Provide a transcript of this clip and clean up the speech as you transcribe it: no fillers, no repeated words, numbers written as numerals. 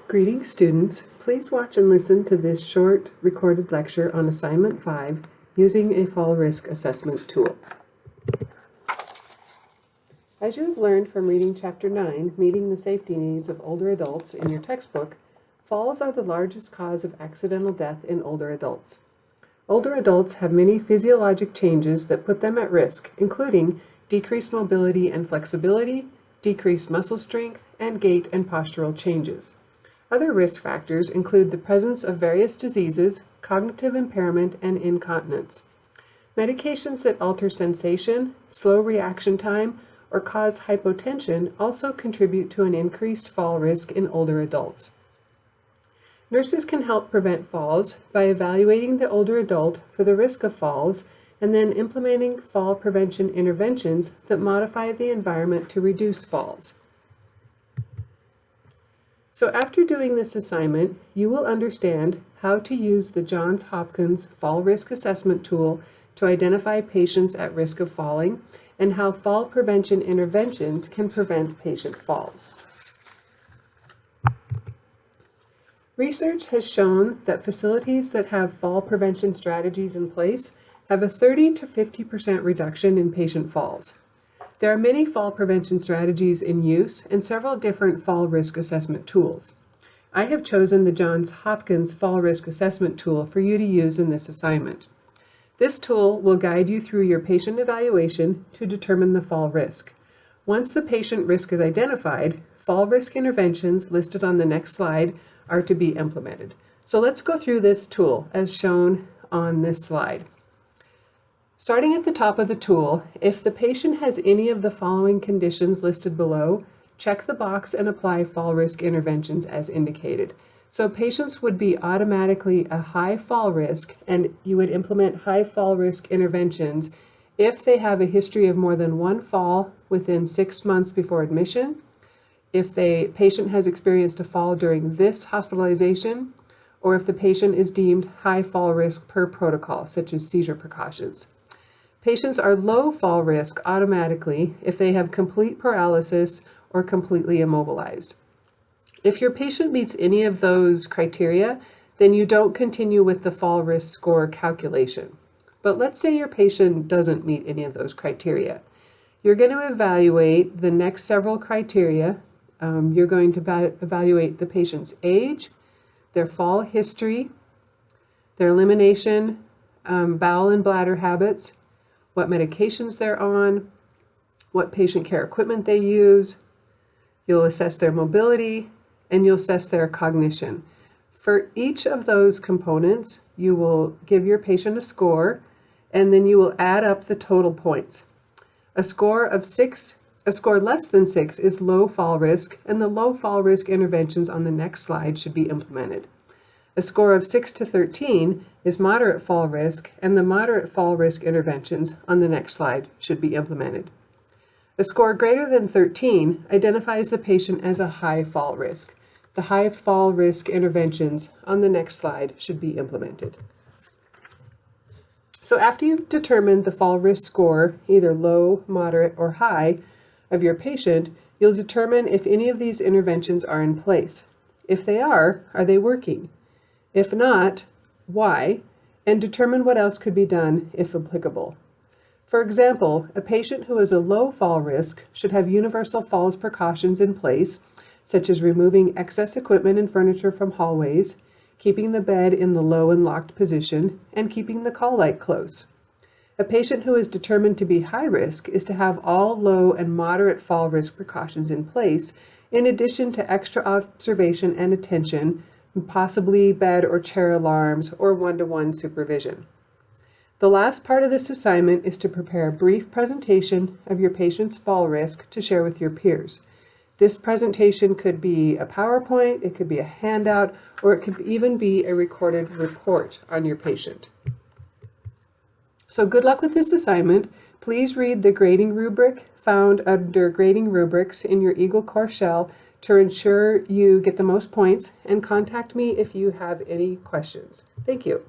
Greetings, students. Please watch and listen to this short recorded lecture on Assignment 5 using a fall risk assessment tool. As you have learned from reading Chapter 9, Meeting the Safety Needs of Older Adults in your textbook, falls are the largest cause of accidental death in older adults. Older adults have many physiologic changes that put them at risk, including decreased mobility and flexibility, decreased muscle strength, and gait and postural changes. Other risk factors include the presence of various diseases, cognitive impairment, and incontinence. Medications that alter sensation, slow reaction time, or cause hypotension also contribute to an increased fall risk in older adults. Nurses can help prevent falls by evaluating the older adult for the risk of falls and then implementing fall prevention interventions that modify the environment to reduce falls. So after doing this assignment, you will understand how to use the Johns Hopkins Fall Risk Assessment Tool to identify patients at risk of falling and how fall prevention interventions can prevent patient falls. Research has shown that facilities that have fall prevention strategies in place have a 30 to 50% reduction in patient falls. There are many fall prevention strategies in use and several different fall risk assessment tools. I have chosen the Johns Hopkins Fall Risk Assessment Tool for you to use in this assignment. This tool will guide you through your patient evaluation to determine the fall risk. Once the patient risk is identified, fall risk interventions listed on the next slide are to be implemented. So let's go through this tool as shown on this slide. Starting at the top of the tool, if the patient has any of the following conditions listed below, check the box and apply fall risk interventions as indicated. So patients would be automatically a high fall risk, and you would implement high fall risk interventions if they have a history of more than one fall within 6 months before admission, if the patient has experienced a fall during this hospitalization, or if the patient is deemed high fall risk per protocol, such as seizure precautions. Patients are low fall risk automatically if they have complete paralysis or completely immobilized. If your patient meets any of those criteria, then you don't continue with the fall risk score calculation. But let's say your patient doesn't meet any of those criteria. You're going to evaluate the next several criteria. You're going to evaluate the patient's age, their fall history, their elimination, bowel and bladder habits, what medications they're on, what patient care equipment they use. You'll assess their mobility, and you'll assess their cognition. For each of those components, you will give your patient a score, and then you will add up the total points. A score less than 6 is low fall risk, and the low fall risk interventions on the next slide should be implemented. A score of 6 to 13 is moderate fall risk, and the moderate fall risk interventions on the next slide should be implemented. A score greater than 13 identifies the patient as a high fall risk. The high fall risk interventions on the next slide should be implemented. So after you've determined the fall risk score, either low, moderate, or high, of your patient, you'll determine if any of these interventions are in place. If they are they working? If not, why? And determine what else could be done if applicable. For example, a patient who is a low fall risk should have universal falls precautions in place, such as removing excess equipment and furniture from hallways, keeping the bed in the low and locked position, and keeping the call light close. A patient who is determined to be high risk is to have all low and moderate fall risk precautions in place, in addition to extra observation and attention, possibly bed or chair alarms, or one-to-one supervision. The last part of this assignment is to prepare a brief presentation of your patient's fall risk to share with your peers. This presentation could be a PowerPoint, it could be a handout, or it could even be a recorded report on your patient. So good luck with this assignment. Please read the grading rubric found under grading rubrics in your Eagle Core shell to ensure you get the most points, and contact me if you have any questions. Thank you.